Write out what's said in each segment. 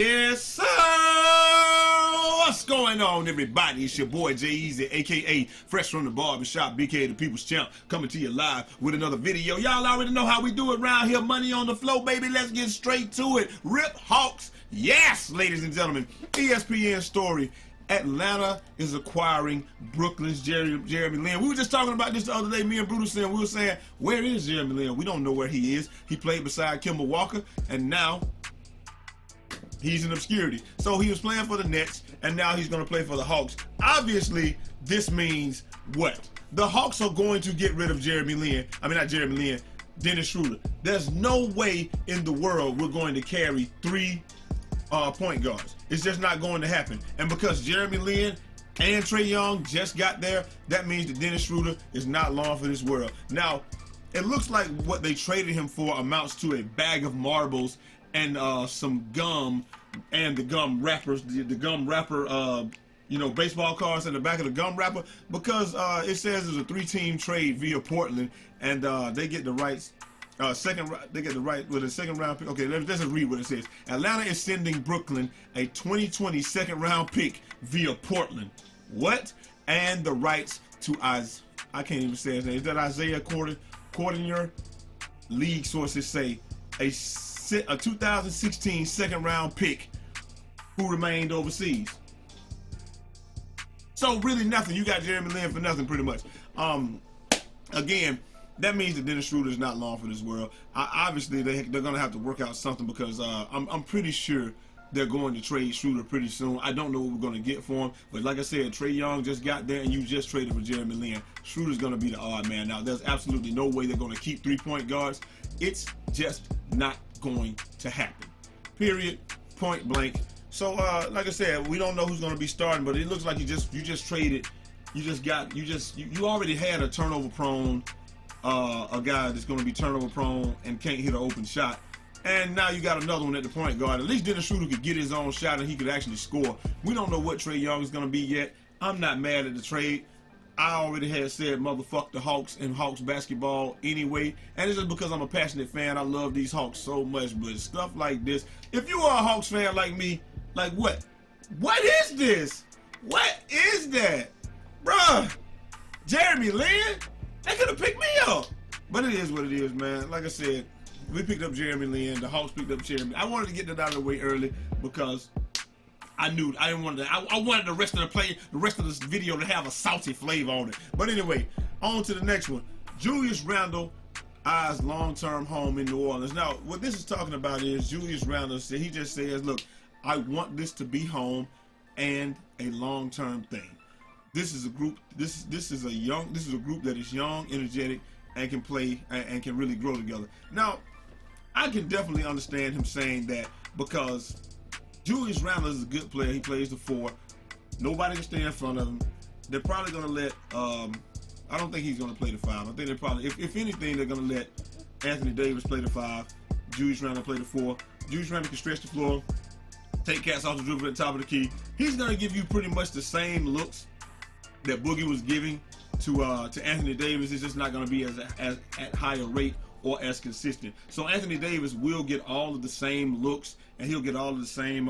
Yes, sir! What's going on, everybody? It's your boy, Eazy, a.k.a. Fresh from the Barbershop, BK the People's Champ, coming to you live with another video. Y'all already know how we do it around here. Money on the flow, baby. Let's get straight to it. Rip Hawks. Yes, ladies and gentlemen. ESPN story. Atlanta is acquiring Brooklyn's Jeremy Lin. We were just talking about this the other day, me and BRUTALSIM. We were saying, where is Jeremy Lin? We don't know where he is. He played beside Kemba Walker, and now he's in obscurity. So he was playing for the Nets, and now he's going to play for the Hawks. Obviously, this means what? The Hawks are going to get rid of Jeremy Lin. I mean, not Jeremy Lin, Dennis Schroeder. There's no way in the world we're going to carry three point guards. It's just not going to happen. And because Jeremy Lin and Trae Young just got there, that means that Dennis Schroeder is not long for this world. Now, it looks like what they traded him for amounts to a bag of marbles and some gum, and the gum wrappers, the gum wrapper, you know, baseball cards in the back of the gum wrapper, because it says it's a 3-team trade via Portland, and they get the rights. They get the right with a second round pick. Okay, let's just read what it says. Atlanta is sending Brooklyn a 2020 second round pick via Portland. What? And the rights to I can't even say his name. Is that Isaiah Cordier? League sources say a 2016 second round pick who remained overseas. So really nothing. You got Jeremy Lin for nothing, pretty much. Again, that means that Dennis Schroeder is not long for this world. Obviously, they're going to have to work out something, because I'm pretty sure they're going to trade Schroeder pretty soon. I don't know what we're going to get for him, but like I said, Trae Young just got there, and you just traded for Jeremy Lin. Schroeder's going to be the odd man out. There's absolutely no way they're going to keep 3-point guards. It's just not going to happen. Period. Point blank. So, like I said, we don't know who's going to be starting, but it looks like you just traded. You already had a turnover prone. A guy that's going to be turnover prone and can't hit an open shot, and now you got another one at the point guard. At least Dennis Schroeder could get his own shot and he could actually score. We don't know what Trae Young is going to be yet. I'm not mad at the trade. I already had said motherfuck the Hawks and Hawks basketball anyway, and it's just because I'm a passionate fan. I love these Hawks so much, but stuff like this, if you are a Hawks fan like me, like what is this? What is that, bruh? Jeremy Lin? They could have picked me up. But it is what it is, man. Like I said, we picked up Jeremy Lin. The Hawks picked up Jeremy. I wanted to get that out of the way early because I knew I didn't want to. I wanted the rest of this video to have a salty flavor on it. But anyway, on to the next one. Julius Randle eyes long-term home in New Orleans. Now, what this is talking about is Julius Randle said, he just says, look, I want this to be home and a long-term thing. This is a group. This is a group that is young, energetic, and can play and can really grow together. Now, I can definitely understand him saying that, because Julius Randle is a good player. He plays the 4. Nobody can stay in front of him. They're probably going to let. I don't think he's going to play the 5. I think they're probably, if anything, they're going to let Anthony Davis play the 5. Julius Randle play the 4. Julius Randle can stretch the floor, take cats off the dribble at the top of the key. He's going to give you pretty much the same looks that Boogie was giving to Anthony Davis. Is just not going to be as at higher rate or as consistent. So Anthony Davis will get all of the same looks, and he'll get all of the same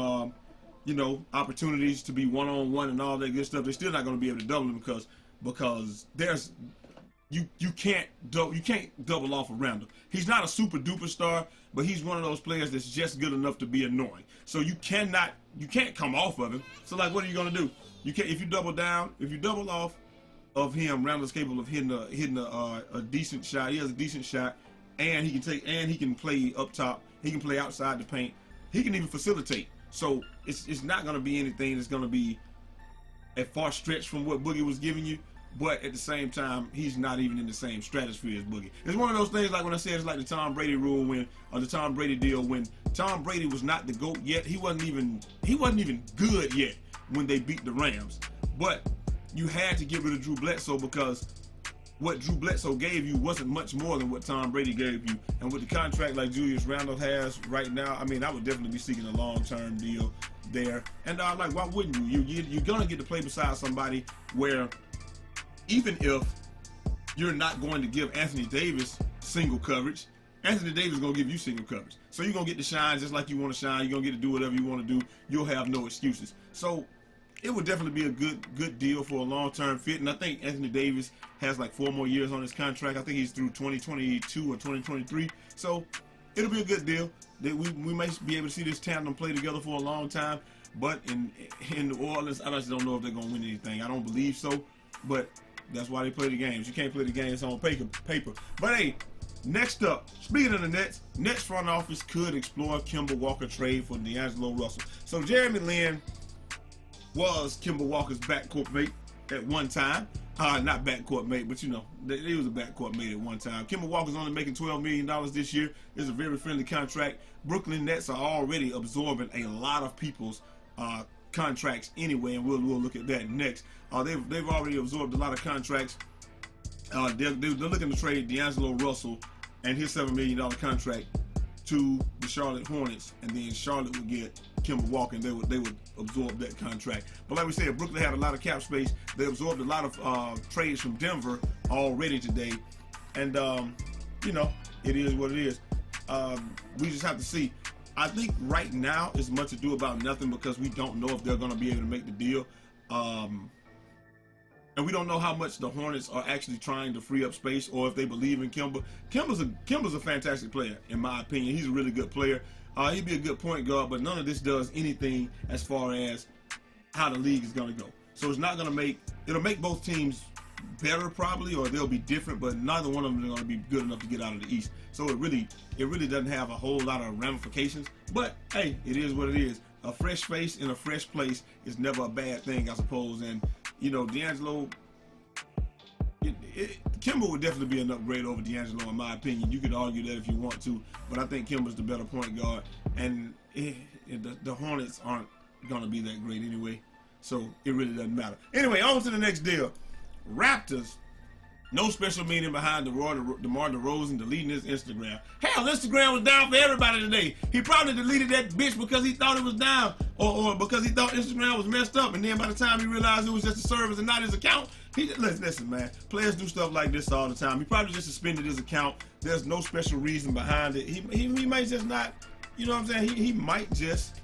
you know, opportunities to be one-on-one and all that good stuff. They're still not going to be able to double him because there's you can't double off of Randle. He's not a super duper star, but he's one of those players that's just good enough to be annoying. So you can't come off of him. So like, what are you going to do? You can't, if you double off of him. Randle's capable of hitting a decent shot. He has a decent shot, and he can play up top. He can play outside the paint. He can even facilitate. So it's not going to be anything that's going to be a far stretch from what Boogie was giving you. But at the same time, he's not even in the same stratosphere as Boogie. It's one of those things, like when I said it's like the Tom Brady rule or the Tom Brady deal, when Tom Brady was not the GOAT yet. He wasn't even good yet when they beat the Rams. But you had to get rid of Drew Bledsoe, because what Drew Bledsoe gave you wasn't much more than what Tom Brady gave you. And with the contract like Julius Randle has right now, I mean, I would definitely be seeking a long-term deal there. And like, why wouldn't you? You're gonna get to play beside somebody where, even if you're not going to give Anthony Davis single coverage, Anthony Davis is going to give you single coverage. So you're going to get to shine just like you want to shine. You're going to get to do whatever you want to do. You'll have no excuses. So it would definitely be a good deal for a long-term fit. And I think Anthony Davis has like 4 more years on his contract. I think he's through 2022 or 2023. So it'll be a good deal. We may be able to see this tandem play together for a long time. But in New Orleans, I just don't know if they're going to win anything. I don't believe so. But that's why they play the games. You can't play the games on paper. But hey, next up, speaking of the Nets front office could explore Kemba Walker trade for D'Angelo Russell. So Jeremy Lin was Kemba Walker's backcourt mate at one time. Not backcourt mate, but you know, he was a backcourt mate at one time. Kemba Walker's only making $12 million this year. It's a very friendly contract. Brooklyn Nets are already absorbing a lot of people's contracts anyway, and we'll look at that next. They've already absorbed a lot of contracts. They're looking to trade D'Angelo Russell and his $7 million contract to the Charlotte Hornets, and then Charlotte would get Kemba Walker, and they would absorb that contract. But like we said, Brooklyn had a lot of cap space. They absorbed a lot of trades from Denver already today, and you know, it is what it is. We just have to see. I think right now it's much ado about nothing because we don't know if they're going to be able to make the deal. And we don't know how much the Hornets are actually trying to free up space or if they believe in Kemba. Kemba's a fantastic player, in my opinion. He's a really good player. He'd be a good point guard, but none of this does anything as far as how the league is going to go. So it's not going to it'll make both teams better probably, or they'll be different, but neither one of them are going to be good enough to get out of the East. So it really doesn't have a whole lot of ramifications. But hey, it is what it is. A fresh face in a fresh place is never a bad thing, I suppose. And you know, D'Angelo, Kemba would definitely be an upgrade over D'Angelo, in my opinion. You could argue that if you want to, but I think Kemba's the better point guard, and the Hornets aren't going to be that great anyway, so it really doesn't matter. Anyway, on to the next deal. Raptors, no special meaning behind DeMar DeRozan deleting his Instagram. Hell, Instagram was down for everybody today. He probably deleted that bitch because he thought it was down, or because he thought Instagram was messed up, and then by the time he realized it was just a service and not his account, listen, man, players do stuff like this all the time. He probably just suspended his account. There's no special reason behind it. He might just not, you know what I'm saying? He might just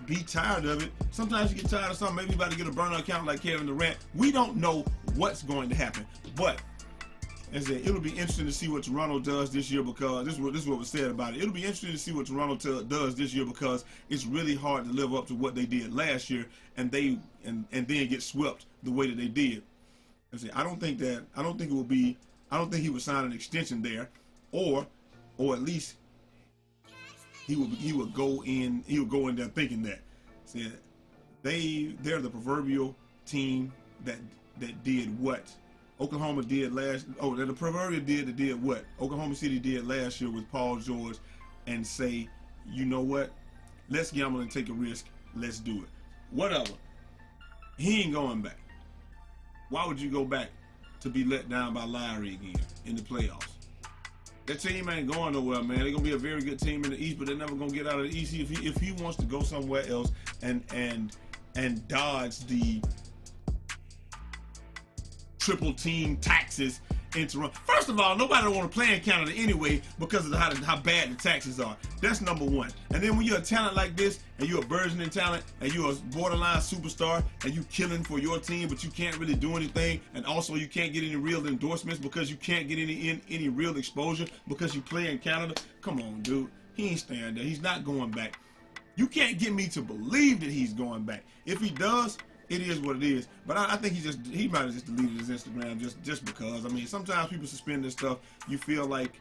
be tired of it. Sometimes you get tired of something. Maybe you about to get a burner account like Kevin Durant. We don't know what's going to happen, but as I said, it'll be interesting to see what Toronto does this year, because this is what was said about it. It'll be interesting to see what Toronto does this year, because it's really hard to live up to what they did last year, and then get swept the way that they did. I don't think he would sign an extension there, or at least he would go in there thinking that. See, they're the proverbial team that did what Oklahoma did last. Oh, they're the proverbial that did what Oklahoma City did last year with Paul George, and say, you know what? Let's gamble and take a risk. Let's do it. Whatever. He ain't going back. Why would you go back to be let down by Lowry again in the playoffs? That team ain't going nowhere, man. They're gonna be a very good team in the East, but they're never gonna get out of the East. If he wants to go somewhere else and dodge the triple team taxes in Toronto. First of all, nobody want to play in Canada anyway because of how bad the taxes are. That's number one. And then when you're a talent like this, and you're a burgeoning talent, and you're a borderline superstar, and you killing for your team, but you can't really do anything, and also you can't get any real endorsements because you can't get any real exposure because you play in Canada. Come on, dude. He ain't staying there. He's not going back. You can't get me to believe that he's going back. If he does, it is what it is. But I think he might have just deleted his Instagram just because. I mean, sometimes people suspend this stuff. You feel like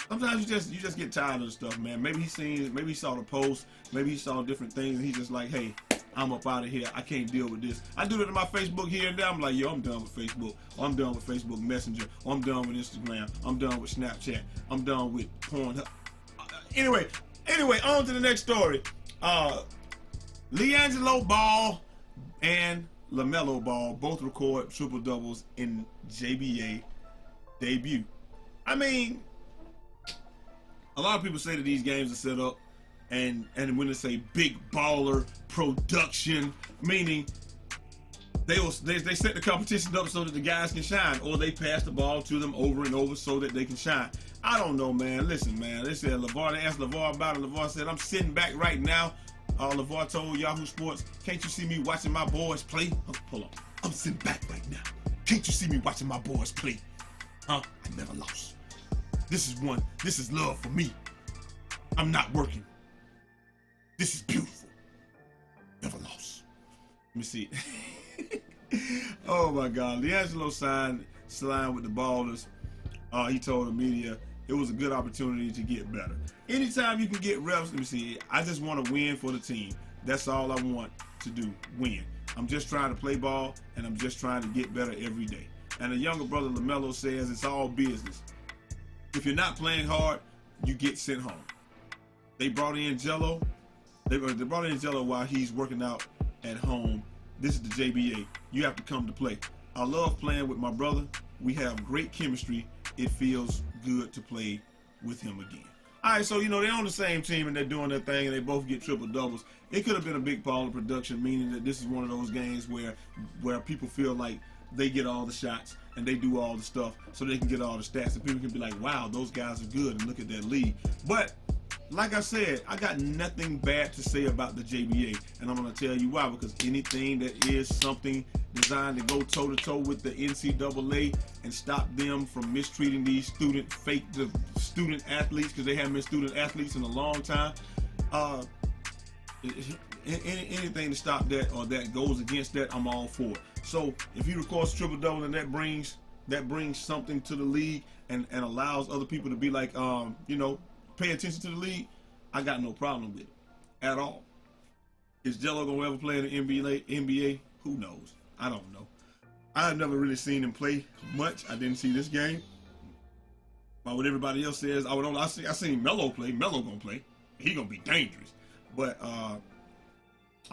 sometimes you just get tired of the stuff, man. Maybe he saw the post, maybe he saw different things, and he's just like, hey, I'm up out of here. I can't deal with this. I do that to my Facebook here and there. I'm like, yo, I'm done with Facebook. Or I'm done with Facebook Messenger. Or I'm done with Instagram. I'm done with Snapchat. I'm done with Pornhub. Anyway, on to the next story. LiAngelo Ball and LaMelo Ball both record triple doubles in JBA debut. I mean, a lot of people say that these games are set up, and when they say big baller production, meaning they set the competition up so that the guys can shine, or they pass the ball to them over and over so that they can shine. I don't know, man. Listen, man. They said LeVar. They asked LeVar about it. LeVar said, "I'm sitting back right now." LeVar told Yahoo Sports, "Can't you see me watching my boys play?" Hold on. "I'm sitting back right now. Can't you see me watching my boys play? I never lost. This is love for me. I'm not working. This is beautiful. Never lost." Let me see. Oh my God. LiAngelo signed with the Ballers. He told the media it was a good opportunity to get better. Anytime you can get reps, let me see. I just want to win for the team. That's all I want to do, win. I'm just trying to play ball, and I'm just trying to get better every day. And the younger brother LaMelo says it's all business. If you're not playing hard, you get sent home. They brought in Jello. They brought in Jello while he's working out at home. This is the JBA. You have to come to play. I love playing with my brother. We have great chemistry. It feels good to play with him again. All right, so, they're on the same team and they're doing their thing and they both get triple doubles. It could have been a big part of production, meaning that this is one of those games where people feel like they get all the shots and they do all the stuff so they can get all the stats and people can be like, wow, those guys are good and look at that lead. But like I said, I got nothing bad to say about the JBA, and I'm going to tell you why. Because anything that is something designed to go toe-to-toe with the NCAA and stop them from mistreating these student athletes, because they haven't been student athletes in a long time, anything to stop that or that goes against that, I'm all for it. So if you record triple-double and that brings something to the league and allows other people to be like, pay attention to the league, I got no problem with it at all. Is Jello gonna ever play in the NBA? Who knows? I don't know. I've never really seen him play much. I didn't see this game. But what everybody else says, I seen Melo play. Melo gonna play. He gonna be dangerous. But I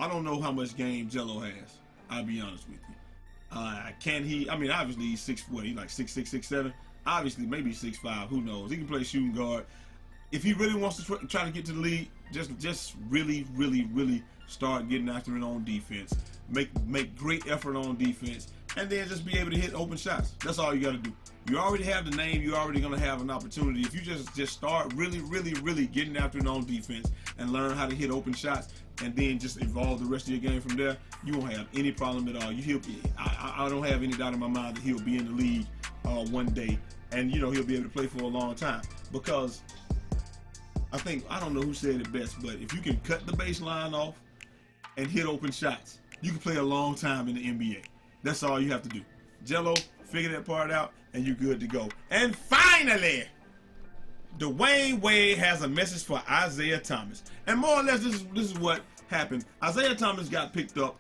don't know how much game Jello has. I'll be honest with you. Can he? I mean, obviously he's 6'4". He's like 6'6", 6'7". Obviously, maybe 6'5". Who knows? He can play shooting guard. If he really wants to try to get to the league, just really, really, really start getting after it on defense. Make great effort on defense, and then just be able to hit open shots. That's all you got to do. You already have the name. You're already going to have an opportunity. If you just start really, really, really getting after it on defense and learn how to hit open shots, and then just evolve the rest of your game from there, you won't have any problem at all. I don't have any doubt in my mind that he'll be in the league one day, and he'll be able to play for a long time, because I don't know who said it best, but if you can cut the baseline off and hit open shots, you can play a long time in the NBA. That's all you have to do. Jello, figure that part out, and you're good to go. And finally, Dwayne Wade has a message for Isaiah Thomas. And more or less, this is what happened. Isaiah Thomas got picked up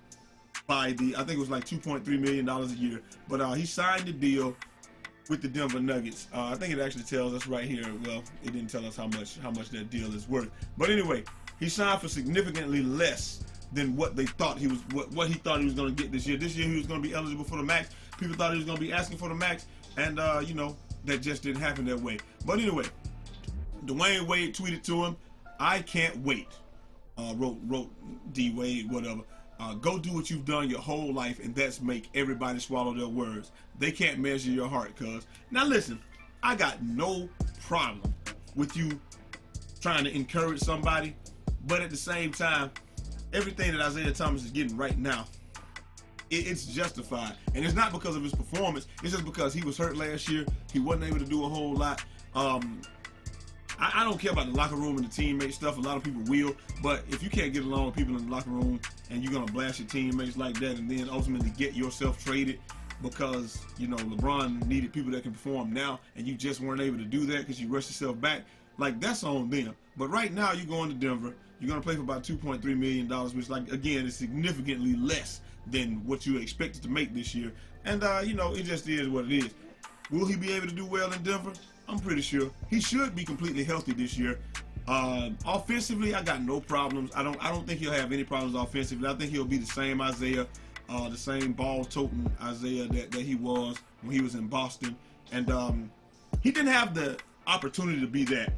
by I think it was like $2.3 million a year, but he signed the deal with the Denver Nuggets. I think it actually tells us right here. Well, it didn't tell us how much that deal is worth. But anyway, he signed for significantly less than what they thought he was what he thought he was going to get this year. This year he was going to be eligible for the max. People thought he was going to be asking for the max, and that just didn't happen that way. But anyway, Dwayne Wade tweeted to him, "I can't wait." Wrote D Wade, whatever. Go do what you've done your whole life, and that's make everybody swallow their words. They can't measure your heart, cuz. Now listen, I got no problem with you trying to encourage somebody, but at the same time, everything that Isaiah Thomas is getting right now, it's justified. And it's not because of his performance, it's just because he was hurt last year. He wasn't able to do a whole lot. I don't care about the locker room and the teammate stuff. A lot of people will, but if you can't get along with people in the locker room and you're gonna blast your teammates like that, and then ultimately get yourself traded because LeBron needed people that can perform now, and you just weren't able to do that because you rushed yourself back, like, that's on them. But right now you're going to Denver. You're gonna play for about $2.3 million, which, like, again, is significantly less than what you expected to make this year. And it just is what it is. Will he be able to do well in Denver? I'm pretty sure he should be completely healthy this year. Offensively, I got no problems. I don't think he'll have any problems offensively. I think he'll be the same Isaiah, the same ball-toting Isaiah that he was when he was in Boston. And he didn't have the opportunity to be that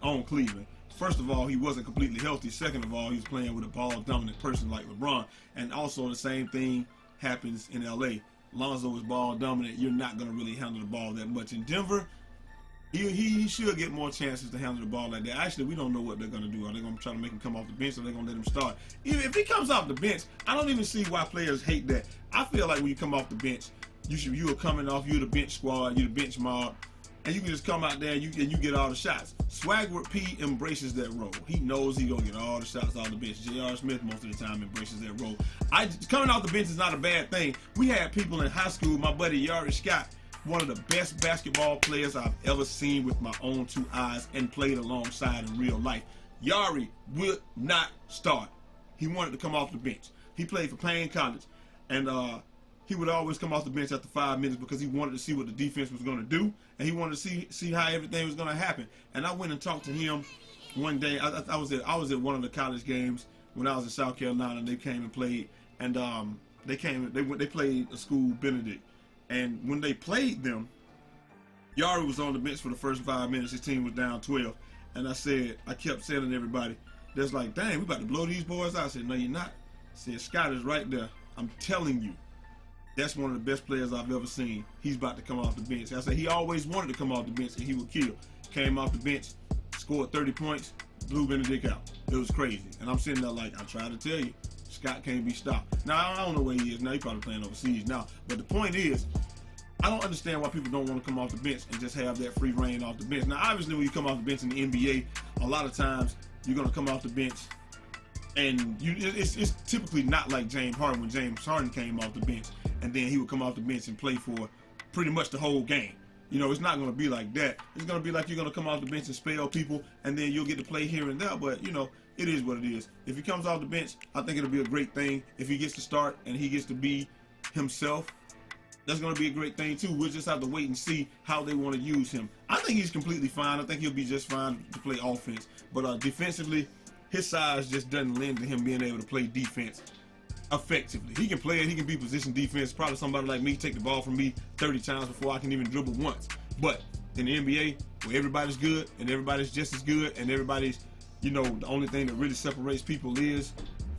on Cleveland. first of all, he wasn't completely healthy. Second of all, he was playing with a ball-dominant person like LeBron. And also the same thing happens in LA. Lonzo is ball-dominant. You're not going to really handle the ball that much. In Denver, he should get more chances to handle the ball like that. Actually, we don't know what they're going to do. Are they going to try to make him come off the bench, or are they going to let him start? Even if he comes off the bench, I don't even see why players hate that. I feel like when you come off the bench, you are coming off, you're the bench squad, you're the bench mob, and you can just come out there and you get all the shots. Swagwood P embraces that role. He knows he's going to get all the shots off the bench. J.R. Smith most of the time embraces that role. Coming off the bench is not a bad thing. We had people in high school, my buddy Yari Scott, one of the best basketball players I've ever seen with my own two eyes and played alongside in real life. Yari would not start. He wanted to come off the bench. He played for Payne College, and he would always come off the bench after 5 minutes because he wanted to see what the defense was going to do, and he wanted to see how everything was going to happen. And I went and talked to him one day. I was at one of the college games when I was in South Carolina, and they came and played, and they played a school, Benedict. And when they played them, Yari was on the bench for the first 5 minutes. His team was down 12. And I kept telling everybody, that's like, dang, we about to blow these boys out. I said, no, you're not. I said, Scott is right there. I'm telling you, that's one of the best players I've ever seen. He's about to come off the bench. I said, he always wanted to come off the bench and he would kill. Came off the bench, scored 30 points, blew Benedict out. It was crazy. And I'm sitting there like, I tried to tell you. Scott can't be stopped. Now, I don't know where he is now. He's probably playing overseas now. But the point is, I don't understand why people don't want to come off the bench and just have that free reign off the bench. Now, obviously, when you come off the bench in the NBA, a lot of times you're going to come off the bench and it's typically not like James Harden when James Harden came off the bench and then he would come off the bench and play for pretty much the whole game. You know, it's not going to be like that. It's going to be like you're going to come off the bench and spell people, and then you'll get to play here and there. But, you know, it is what it is. If he comes off the bench, I think it'll be a great thing. If he gets to start and he gets to be himself, that's going to be a great thing, too. We'll just have to wait and see how they want to use him. I think he's completely fine. I think he'll be just fine to play offense. But defensively, his size just doesn't lend to him being able to play defense effectively. He can play it. He can be position defense. Probably somebody like me take the ball from me 30 times before I can even dribble once. But in the NBA, where everybody's good and everybody's just as good and everybody's, you know, the only thing that really separates people is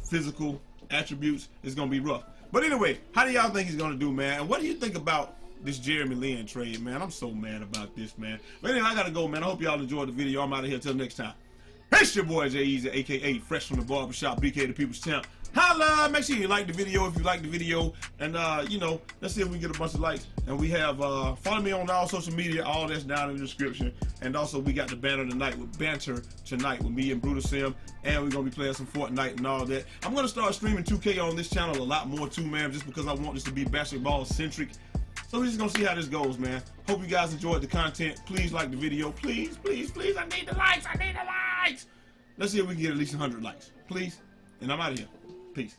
physical attributes, it's going to be rough. But anyway, how do y'all think he's going to do, man? And what do you think about this Jeremy Lin trade, man? I'm so mad about this, man. But anyway, I got to go, man. I hope y'all enjoyed the video. I'm out of here. Till next time. It's your boy, Eazy, a.k.a. Fresh from the Barbershop, BK the People's Champ. Holla! Make sure you like the video if you like the video. And, you know, let's see if we can get a bunch of likes. And we have, follow me on all social media. All that's down in the description. And also, we got the banner tonight with Banter tonight with me and BRUTALSIM. And we're going to be playing some Fortnite and all that. I'm going to start streaming 2K on this channel a lot more too, man, just because I want this to be basketball-centric. So we're just going to see how this goes, man. Hope you guys enjoyed the content. Please like the video. Please, please, please. I need the likes. I need the likes. Let's see if we can get at least 100 likes. Please. And I'm out of here. Peace.